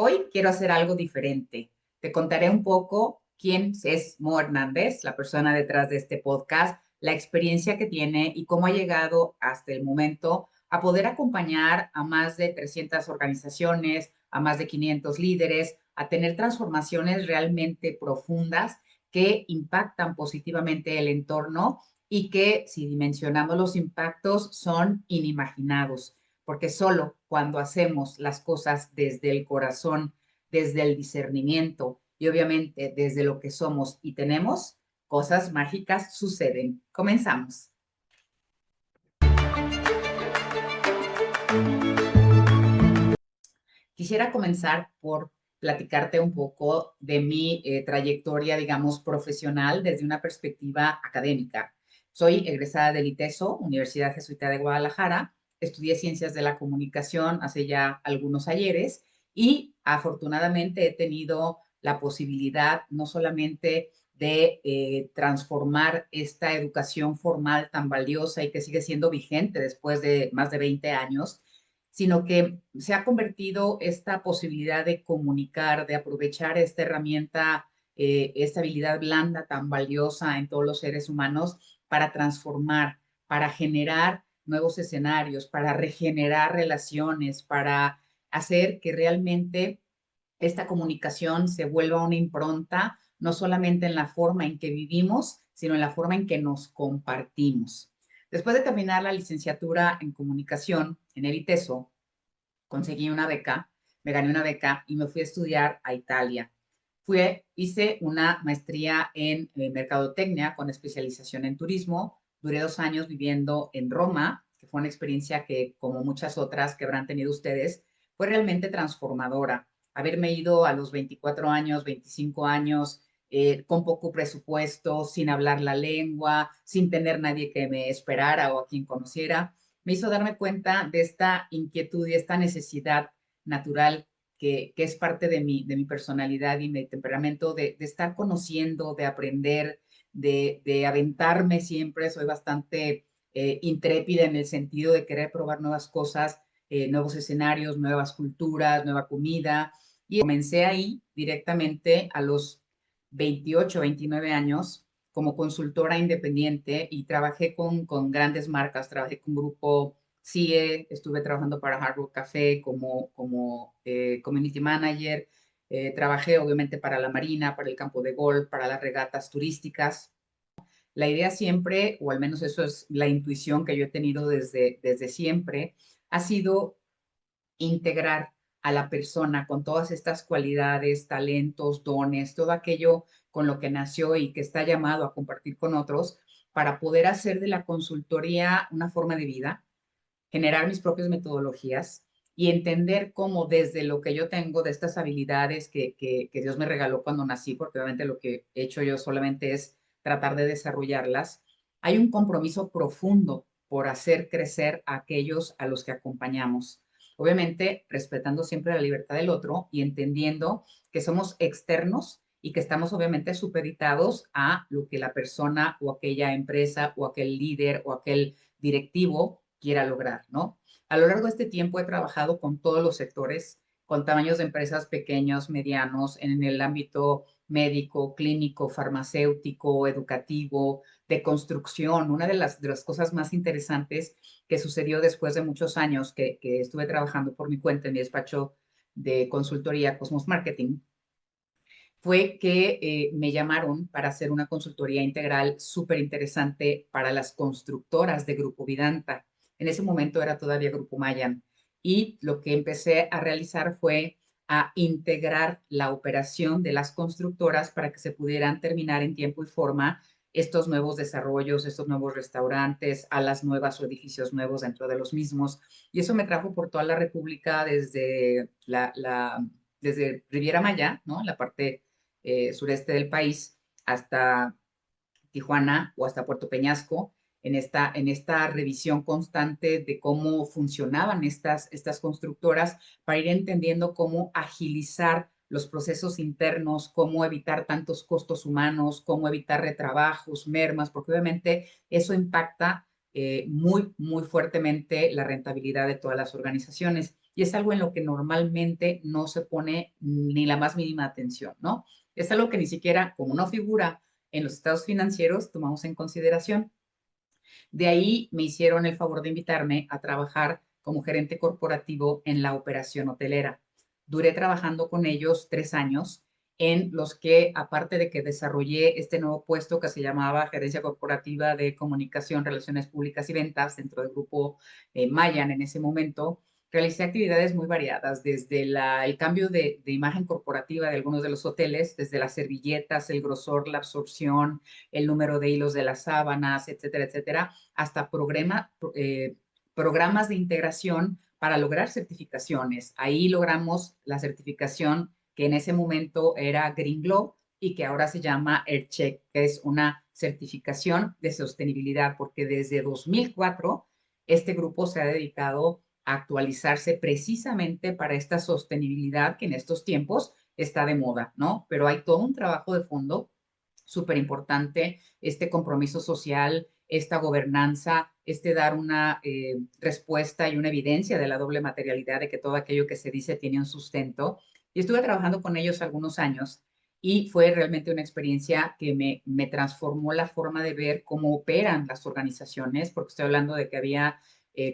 Hoy quiero hacer algo diferente. Te contaré un poco quién es Mo Hernández, la persona detrás de este podcast, la experiencia que tiene y cómo ha llegado hasta el momento a poder acompañar a más de 300 organizaciones, a más de 500 líderes, a tener transformaciones realmente profundas que impactan positivamente el entorno y que, si dimensionamos los impactos, son inimaginados, porque solo cuando hacemos las cosas desde el corazón, desde el discernimiento y obviamente desde lo que somos y tenemos, cosas mágicas suceden. Comenzamos. Quisiera comenzar por platicarte un poco de mi trayectoria, digamos, profesional desde una perspectiva académica. Soy egresada del ITESO, Universidad Jesuita de Guadalajara. Estudié Ciencias de la Comunicación hace ya algunos ayeres y afortunadamente he tenido la posibilidad no solamente de transformar esta educación formal tan valiosa y que sigue siendo vigente después de más de 20 años, sino que se ha convertido esta posibilidad de comunicar, de aprovechar esta herramienta, esta habilidad blanda tan valiosa en todos los seres humanos para transformar, para generar nuevos escenarios, para regenerar relaciones, para hacer que realmente esta comunicación se vuelva una impronta, no solamente en la forma en que vivimos, sino en la forma en que nos compartimos. Después de terminar la licenciatura en comunicación en el ITESO, conseguí una beca, me gané una beca y me fui a estudiar a Italia. Hice una maestría en mercadotecnia con especialización en turismo. Duré 2 años viviendo en Roma, que fue una experiencia que, como muchas otras que habrán tenido ustedes, fue realmente transformadora. Haberme ido a los 24 años, 25 años, con poco presupuesto, sin hablar la lengua, sin tener nadie que me esperara o a quien conociera, me hizo darme cuenta de esta inquietud y esta necesidad natural que es parte de mi personalidad y mi temperamento de estar conociendo, de aprender, de aventarme siempre. Soy bastante intrépida en el sentido de querer probar nuevas cosas, nuevos escenarios, nuevas culturas, nueva comida. Y comencé ahí directamente a los 28, 29 años como consultora independiente y trabajé con grandes marcas, trabajé con Grupo CIE, estuve trabajando para Hard Rock Café como community manager, trabajé obviamente para la Marina, para el campo de golf, para las regatas turísticas. La idea siempre, o al menos eso es la intuición que yo he tenido desde siempre, ha sido integrar a la persona con todas estas cualidades, talentos, dones, todo aquello con lo que nació y que está llamado a compartir con otros para poder hacer de la consultoría una forma de vida, generar mis propias metodologías y entender cómo desde lo que yo tengo, de estas habilidades que Dios me regaló cuando nací, porque obviamente lo que he hecho yo solamente es tratar de desarrollarlas, hay un compromiso profundo por hacer crecer a aquellos a los que acompañamos. Obviamente, respetando siempre la libertad del otro y entendiendo que somos externos y que estamos obviamente supeditados a lo que la persona o aquella empresa o aquel líder o aquel directivo quiera lograr, ¿no? A lo largo de este tiempo he trabajado con todos los sectores, con tamaños de empresas pequeños, medianos, en el ámbito médico, clínico, farmacéutico, educativo, de construcción. Una de las cosas más interesantes que sucedió después de muchos años que estuve trabajando por mi cuenta en mi despacho de consultoría Cosmos Marketing, fue que me llamaron para hacer una consultoría integral súper interesante para las constructoras de Grupo Vidanta. En ese momento era todavía Grupo Mayan. Y lo que empecé a realizar fue a integrar la operación de las constructoras para que se pudieran terminar en tiempo y forma estos nuevos desarrollos, estos nuevos restaurantes, a las nuevas o edificios nuevos dentro de los mismos. Y eso me trajo por toda la República desde Riviera Maya, ¿no? La parte sureste del país hasta Tijuana o hasta Puerto Peñasco, en esta revisión constante de cómo funcionaban estas constructoras para ir entendiendo cómo agilizar los procesos internos, cómo evitar tantos costos humanos, cómo evitar retrabajos, mermas, porque obviamente eso impacta muy fuertemente la rentabilidad de todas las organizaciones. y es algo en lo que normalmente no se pone ni la más mínima atención, ¿no? Es algo que ni siquiera como no figura en los estados financieros tomamos en consideración. De ahí me hicieron el favor de invitarme a trabajar como gerente corporativo en la operación hotelera. Duré trabajando con ellos 3 años, en los que, aparte de que desarrollé este nuevo puesto que se llamaba Gerencia Corporativa de Comunicación, Relaciones Públicas y Ventas dentro del grupo Mayan en ese momento, realicé actividades muy variadas, desde el cambio de imagen corporativa de algunos de los hoteles, desde las servilletas, el grosor, la absorción, el número de hilos de las sábanas, etcétera, etcétera, hasta programas de integración para lograr certificaciones. Ahí logramos la certificación que en ese momento era Green Globe y que ahora se llama EarthCheck, que es una certificación de sostenibilidad, porque desde 2004 este grupo se ha dedicado a actualizarse precisamente para esta sostenibilidad que en estos tiempos está de moda, ¿no? Pero hay todo un trabajo de fondo súper importante, este compromiso social, esta gobernanza, dar una respuesta y una evidencia de la doble materialidad, de que todo aquello que se dice tiene un sustento. Y estuve trabajando con ellos algunos años y fue realmente una experiencia que me transformó la forma de ver cómo operan las organizaciones, porque estoy hablando de que había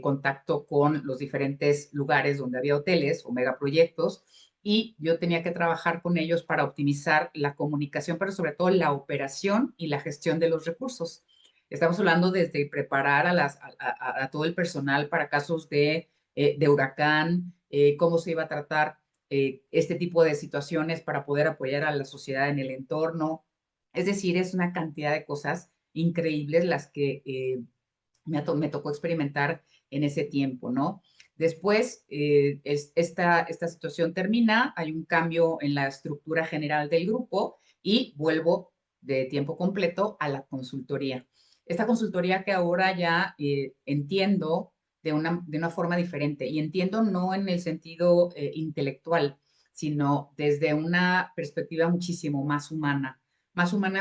contacto con los diferentes lugares donde había hoteles o megaproyectos, y yo tenía que trabajar con ellos para optimizar la comunicación, pero sobre todo la operación y la gestión de los recursos. Estamos hablando desde preparar a todo el personal para casos de huracán, cómo se iba a tratar este tipo de situaciones para poder apoyar a la sociedad en el entorno. Es decir, es una cantidad de cosas increíbles las que me tocó experimentar en ese tiempo, ¿no? Después, esta situación termina, hay un cambio en la estructura general del grupo y vuelvo de tiempo completo a la consultoría. Esta consultoría que ahora ya entiendo de una forma diferente, y entiendo no en el sentido intelectual, sino desde una perspectiva muchísimo más humana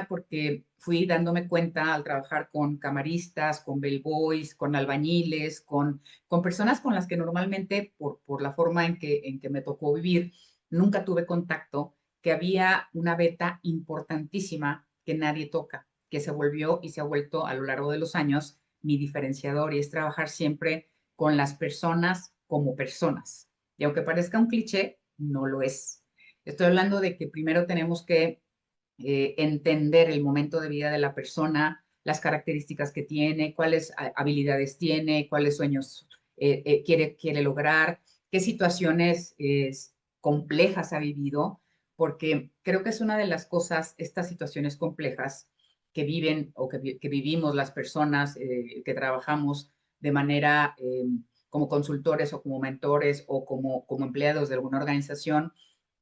porque fui dándome cuenta al trabajar con camaristas, con bellboys, con albañiles, con personas con las que normalmente, por la forma en que me tocó vivir, nunca tuve contacto, que había una beta importantísima que nadie toca, que se volvió y se ha vuelto a lo largo de los años mi diferenciador, y es trabajar siempre con las personas como personas. Y aunque parezca un cliché, no lo es. Estoy hablando de que primero tenemos que entender el momento de vida de la persona, las características que tiene, cuáles habilidades tiene, cuáles sueños quiere lograr, qué situaciones complejas ha vivido, porque creo que es una de las cosas, estas situaciones complejas que viven o que vivimos las personas que trabajamos de manera como consultores o como mentores o como empleados de alguna organización,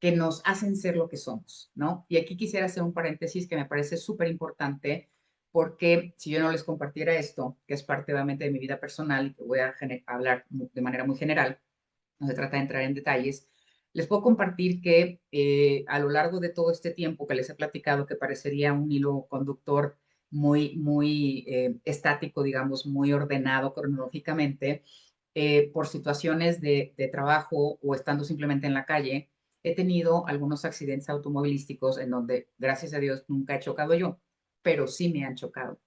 que nos hacen ser lo que somos, ¿no? Y aquí quisiera hacer un paréntesis que me parece súper importante, porque si yo no les compartiera esto, que es parte obviamente de mi vida personal y que voy a hablar de manera muy general, no se trata de entrar en detalles, les puedo compartir que a lo largo de todo este tiempo que les he platicado, que parecería un hilo conductor muy estático, digamos, muy ordenado cronológicamente, por situaciones de trabajo o estando simplemente en la calle, he tenido algunos accidentes automovilísticos en donde, gracias a Dios, nunca he chocado yo, pero sí me han chocado.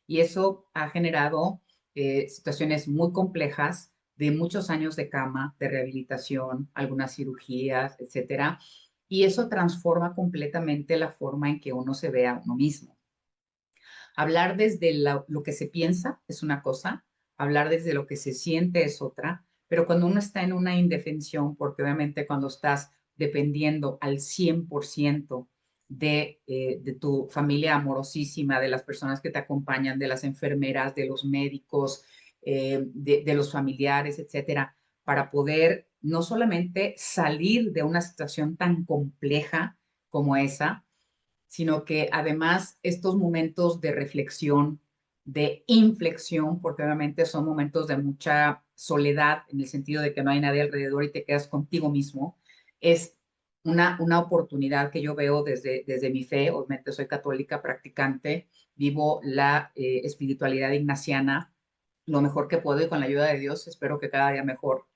Y eso ha generado situaciones muy complejas, de muchos años de cama, de rehabilitación, algunas cirugías, etcétera. Y eso transforma completamente la forma en que uno se ve a uno mismo. Hablar desde lo que se piensa es una cosa, hablar desde lo que se siente es otra, pero cuando uno está en una indefensión, porque obviamente cuando estás dependiendo al 100% de tu familia amorosísima, de las personas que te acompañan, de las enfermeras, de los médicos, de los familiares, etcétera, para poder no solamente salir de una situación tan compleja como esa, sino que además estos momentos de reflexión, de inflexión, porque obviamente son momentos de mucha soledad, en el sentido de que no hay nadie alrededor y te quedas contigo mismo, es una oportunidad que yo veo desde mi fe. Obviamente soy católica practicante, vivo la espiritualidad ignaciana lo mejor que puedo, y con la ayuda de Dios espero que cada día mejor.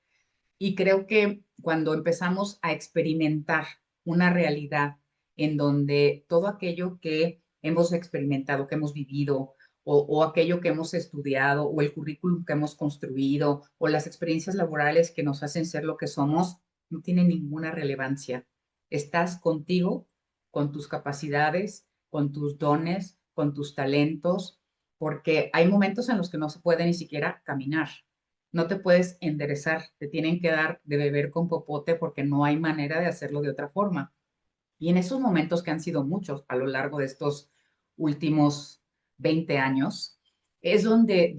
Y creo que cuando empezamos a experimentar una realidad en donde todo aquello que hemos experimentado, que hemos vivido, o aquello que hemos estudiado, o el currículum que hemos construido, o las experiencias laborales que nos hacen ser lo que somos, no tiene ninguna relevancia. Estás contigo, con tus capacidades, con tus dones, con tus talentos, porque hay momentos en los que no se puede ni siquiera caminar. No te puedes enderezar, te tienen que dar de beber con popote porque no hay manera de hacerlo de otra forma. Y en esos momentos que han sido muchos a lo largo de estos últimos 20 años, es donde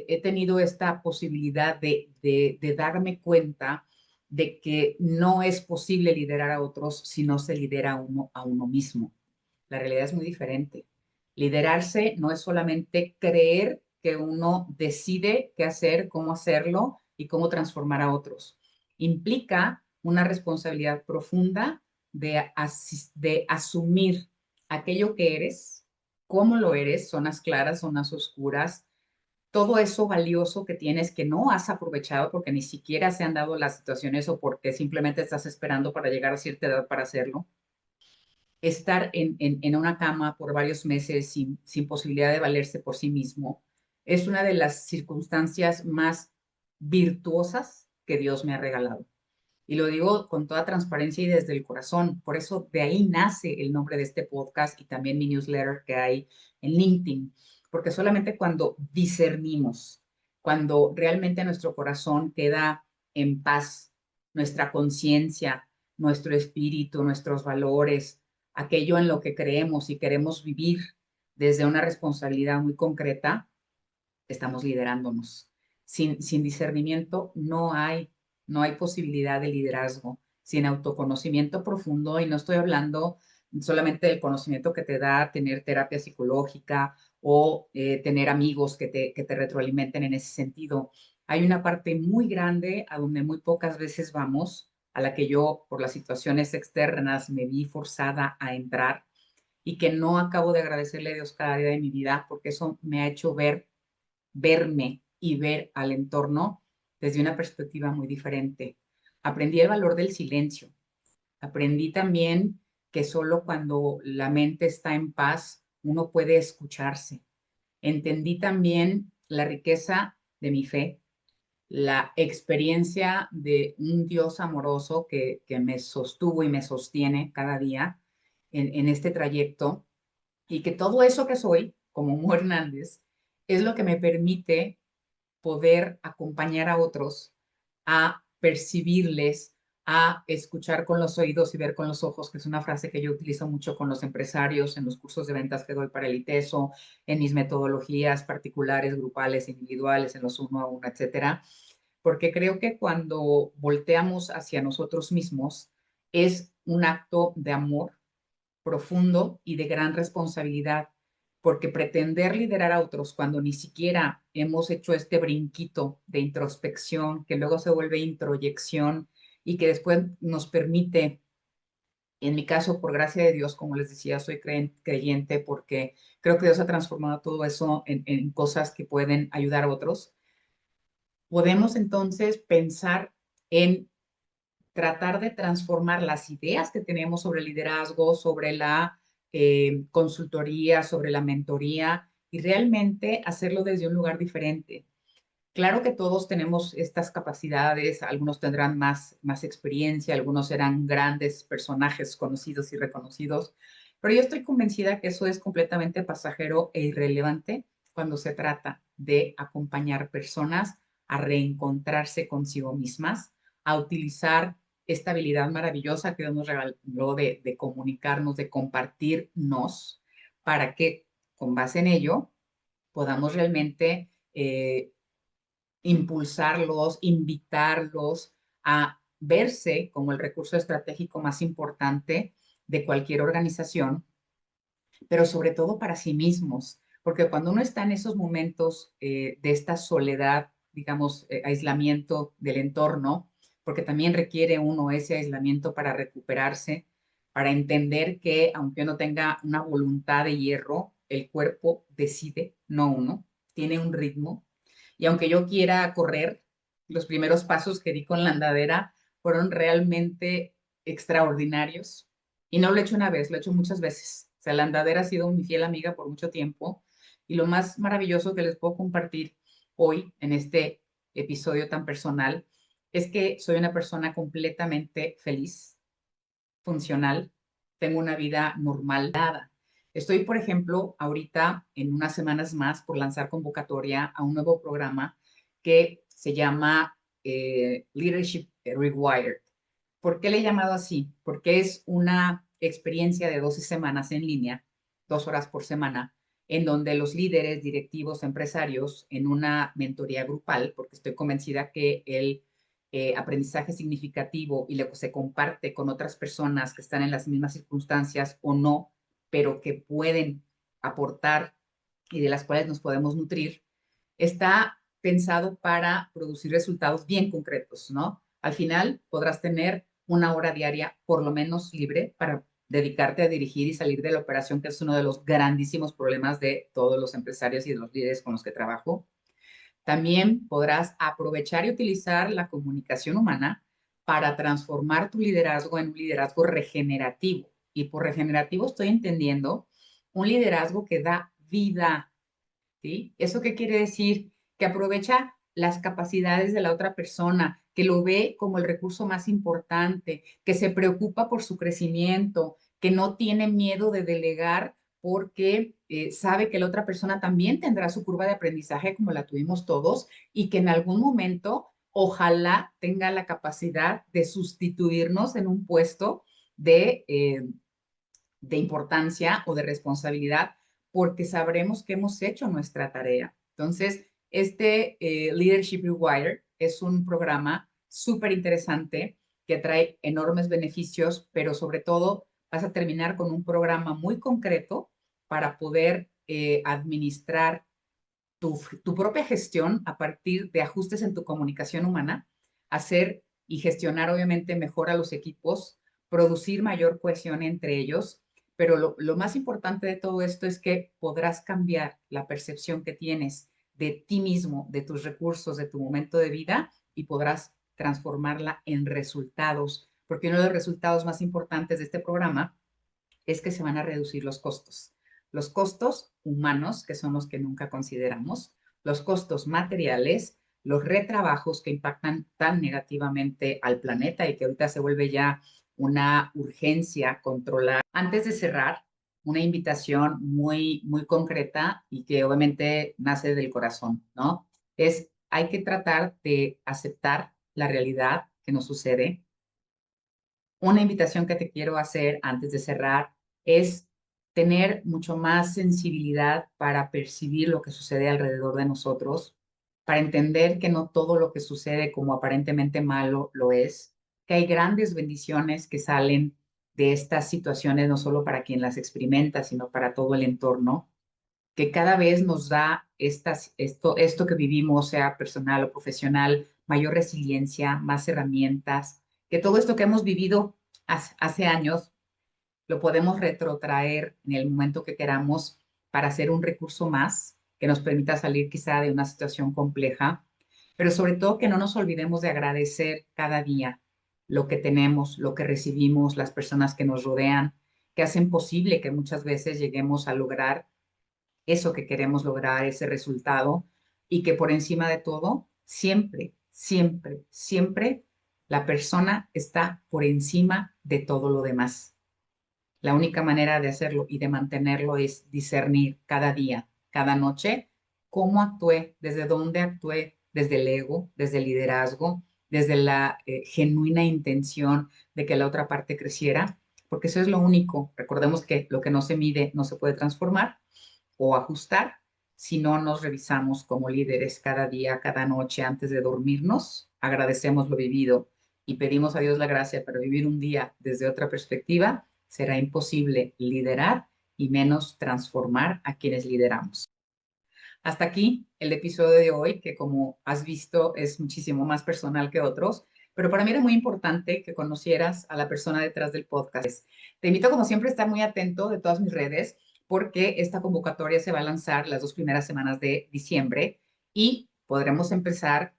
he tenido esta posibilidad de darme cuenta de que no es posible liderar a otros si no se lidera a uno mismo. La realidad es muy diferente. Liderarse no es solamente creer que uno decide qué hacer, cómo hacerlo y cómo transformar a otros. Implica una responsabilidad profunda de asumir aquello que eres, cómo lo eres, zonas claras, zonas oscuras, todo eso valioso que tienes que no has aprovechado porque ni siquiera se han dado las situaciones o porque simplemente estás esperando para llegar a cierta edad para hacerlo. Estar en una cama por varios meses sin posibilidad de valerse por sí mismo es una de las circunstancias más virtuosas que Dios me ha regalado. Y lo digo con toda transparencia y desde el corazón. Por eso de ahí nace el nombre de este podcast y también mi newsletter que hay en LinkedIn. Porque solamente cuando discernimos, cuando realmente nuestro corazón queda en paz, nuestra conciencia, nuestro espíritu, nuestros valores, aquello en lo que creemos y queremos vivir desde una responsabilidad muy concreta, estamos liderándonos. Sin discernimiento no hay posibilidad de liderazgo. Sin autoconocimiento profundo, y no estoy hablando solamente del conocimiento que te da tener terapia psicológica o tener amigos que te retroalimenten en ese sentido. Hay una parte muy grande a donde muy pocas veces vamos, a la que yo, por las situaciones externas, me vi forzada a entrar y que no acabo de agradecerle a Dios cada día de mi vida porque eso me ha hecho verme y ver al entorno desde una perspectiva muy diferente. Aprendí el valor del silencio. Aprendí también que solo cuando la mente está en paz uno puede escucharse. Entendí también la riqueza de mi fe, la experiencia de un Dios amoroso que me sostuvo y me sostiene cada día en este trayecto y que todo eso que soy, como Mo Hernández, es lo que me permite poder acompañar a otros a percibirles, a escuchar con los oídos y ver con los ojos, que es una frase que yo utilizo mucho con los empresarios en los cursos de ventas que doy para el ITESO, en mis metodologías particulares, grupales, individuales, en los uno a uno, etcétera, porque creo que cuando volteamos hacia nosotros mismos es un acto de amor profundo y de gran responsabilidad, porque pretender liderar a otros cuando ni siquiera hemos hecho este brinquito de introspección, que luego se vuelve introyección y que después nos permite, en mi caso, por gracia de Dios, como les decía, soy creyente porque creo que Dios ha transformado todo eso en cosas que pueden ayudar a otros. Podemos entonces pensar en tratar de transformar las ideas que tenemos sobre liderazgo, sobre la consultoría, sobre la mentoría y realmente hacerlo desde un lugar diferente. Claro que todos tenemos estas capacidades, algunos tendrán más experiencia, algunos serán grandes personajes conocidos y reconocidos, pero yo estoy convencida que eso es completamente pasajero e irrelevante cuando se trata de acompañar personas a reencontrarse consigo mismas, a utilizar esta habilidad maravillosa que Dios nos regaló de comunicarnos, de compartirnos, para que con base en ello podamos realmente impulsarlos, invitarlos a verse como el recurso estratégico más importante de cualquier organización, pero sobre todo para sí mismos, porque cuando uno está en esos momentos de esta soledad, digamos, aislamiento del entorno, porque también requiere uno ese aislamiento para recuperarse, para entender que aunque uno tenga una voluntad de hierro, el cuerpo decide, no uno, tiene un ritmo y aunque yo quiera correr, Los primeros pasos que di con la andadera fueron realmente extraordinarios. Y no lo he hecho una vez, lo he hecho muchas veces. O sea, la andadera ha sido mi fiel amiga por mucho tiempo. Y lo más maravilloso que les puedo compartir hoy en este episodio tan personal es que soy una persona completamente feliz, funcional, tengo una vida normal. Estoy, por ejemplo, ahorita en unas semanas más por lanzar convocatoria a un nuevo programa que se llama Leadership Rewired. ¿Por qué le he llamado así? Porque es una experiencia de 12 semanas en línea, 2 horas por semana, en donde los líderes, directivos, empresarios, en una mentoría grupal, porque estoy convencida que el aprendizaje significativo y lo que se comparte con otras personas que están en las mismas circunstancias o no, pero que pueden aportar y de las cuales nos podemos nutrir, está pensado para producir resultados bien concretos, ¿no? Al final podrás tener 1 hora diaria, por lo menos libre, para dedicarte a dirigir y salir de la operación, que es uno de los grandísimos problemas de todos los empresarios y de los líderes con los que trabajo. También podrás aprovechar y utilizar la comunicación humana para transformar tu liderazgo en un liderazgo regenerativo. Y por regenerativo estoy entendiendo un liderazgo que da vida, ¿sí? ¿Eso qué quiere decir? Que aprovecha las capacidades de la otra persona, que lo ve como el recurso más importante, que se preocupa por su crecimiento, que no tiene miedo de delegar porque sabe que la otra persona también tendrá su curva de aprendizaje como la tuvimos todos y que en algún momento ojalá tenga la capacidad de sustituirnos en un puesto de importancia o de responsabilidad porque sabremos que hemos hecho nuestra tarea. Entonces, este Leadership Rewired es un programa súper interesante que trae enormes beneficios, pero sobre todo vas a terminar con un programa muy concreto para poder administrar tu propia gestión a partir de ajustes en tu comunicación humana, hacer y gestionar obviamente mejor a los equipos, producir mayor cohesión entre ellos, pero lo más importante de todo esto es que podrás cambiar la percepción que tienes de ti mismo, de tus recursos, de tu momento de vida y podrás transformarla en resultados, porque uno de los resultados más importantes de este programa es que se van a reducir los costos. Los costos humanos, que son los que nunca consideramos, los costos materiales, los retrabajos que impactan tan negativamente al planeta y que ahorita se vuelve ya una urgencia controlar. Antes de cerrar, una invitación muy concreta y que obviamente nace del corazón, ¿no? Hay que tratar de aceptar la realidad que nos sucede. Una invitación que te quiero hacer antes de cerrar es tener mucho más sensibilidad para percibir lo que sucede alrededor de nosotros, para entender que no todo lo que sucede como aparentemente malo lo es, que hay grandes bendiciones que salen de estas situaciones, no solo para quien las experimenta, sino para todo el entorno, que cada vez nos da esto que vivimos, sea personal o profesional, mayor resiliencia, más herramientas, que todo esto que hemos vivido hace años lo podemos retrotraer en el momento que queramos para ser un recurso más que nos permita salir quizá de una situación compleja, pero sobre todo que no nos olvidemos de agradecer cada día lo que tenemos, lo que recibimos, las personas que nos rodean, que hacen posible que muchas veces lleguemos a lograr eso que queremos lograr, ese resultado, y que por encima de todo, siempre la persona está por encima de todo lo demás. La única manera de hacerlo y de mantenerlo es discernir cada día, cada noche, cómo actué, desde dónde actué, desde el ego, desde el liderazgo, desde la genuina intención de que la otra parte creciera, porque eso es lo único. Recordemos que lo que no se mide no se puede transformar o ajustar si no nos revisamos como líderes cada día, cada noche antes de dormirnos, agradecemos lo vivido y pedimos a Dios la gracia para vivir un día desde otra perspectiva, será imposible liderar y menos transformar a quienes lideramos. Hasta aquí el episodio de hoy, que como has visto es muchísimo más personal que otros, pero para mí era muy importante que conocieras a la persona detrás del podcast. Te invito, como siempre, a estar muy atento de todas mis redes, porque esta convocatoria se va a lanzar las 2 primeras semanas de diciembre y podremos empezar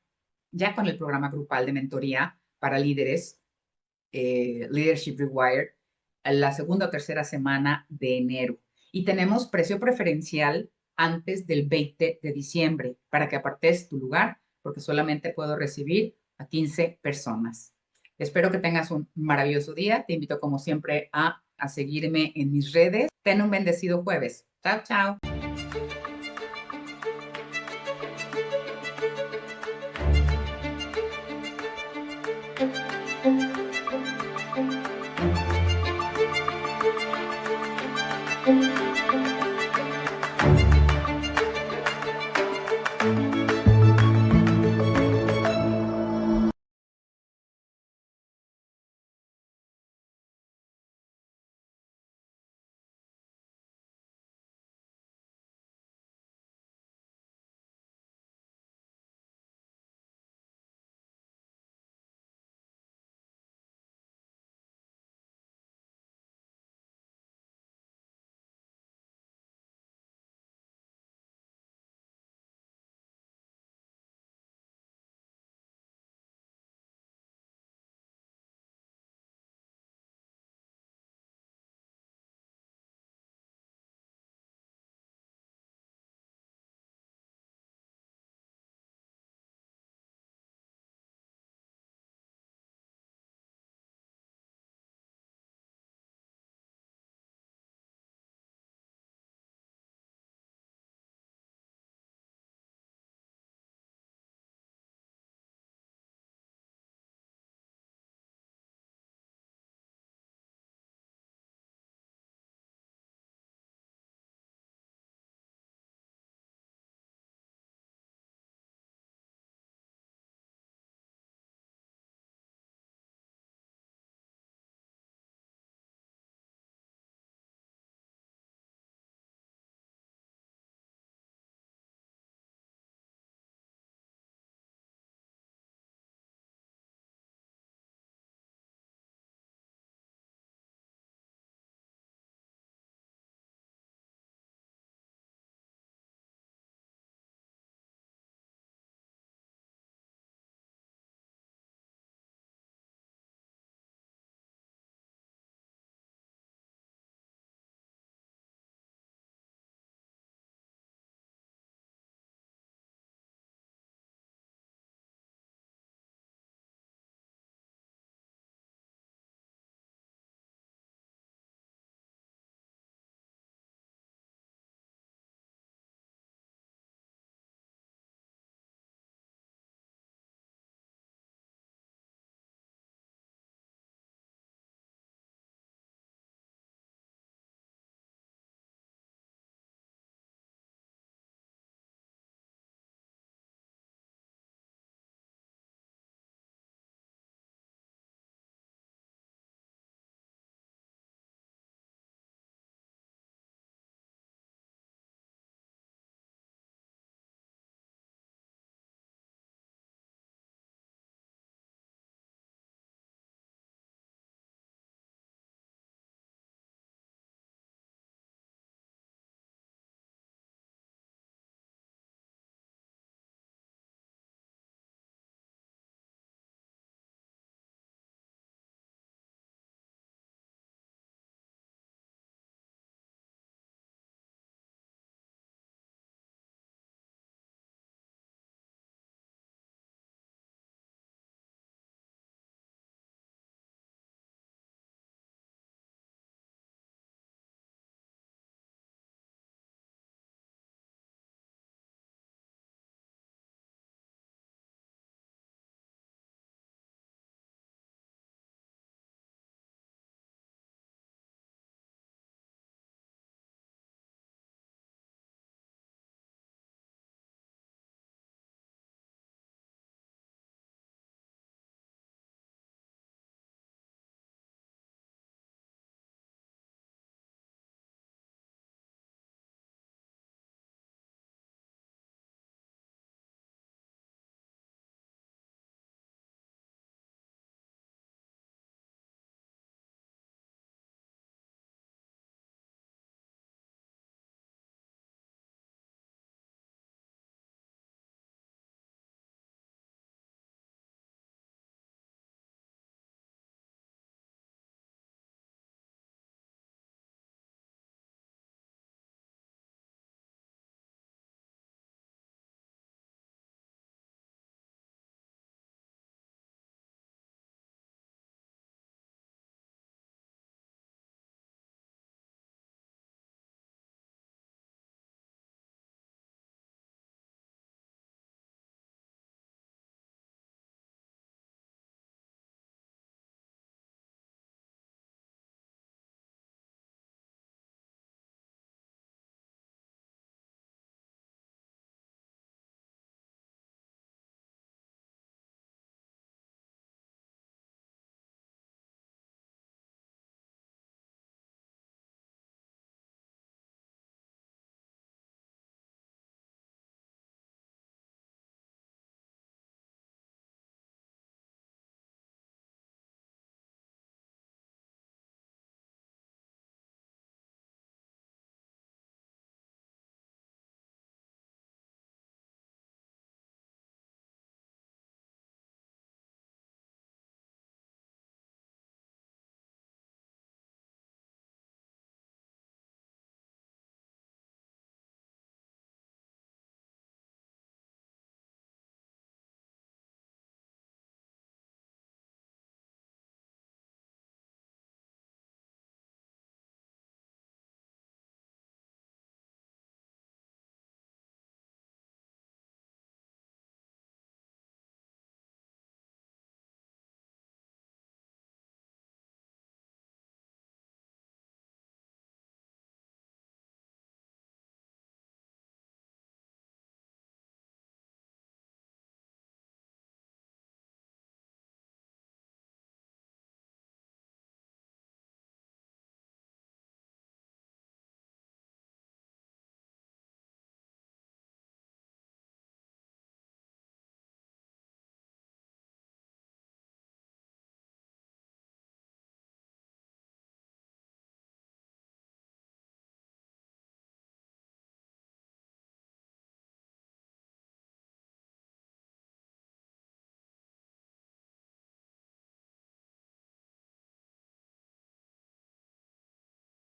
ya con el programa grupal de mentoría para líderes, Leadership Rewired, la segunda o tercera semana de enero. Y tenemos precio preferencial antes del 20 de diciembre para que apartes tu lugar, porque solamente puedo recibir a 15 personas. Espero que tengas un maravilloso día. Te invito, como siempre, a seguirme en mis redes. Ten un bendecido jueves. Chao, chao. Thank you.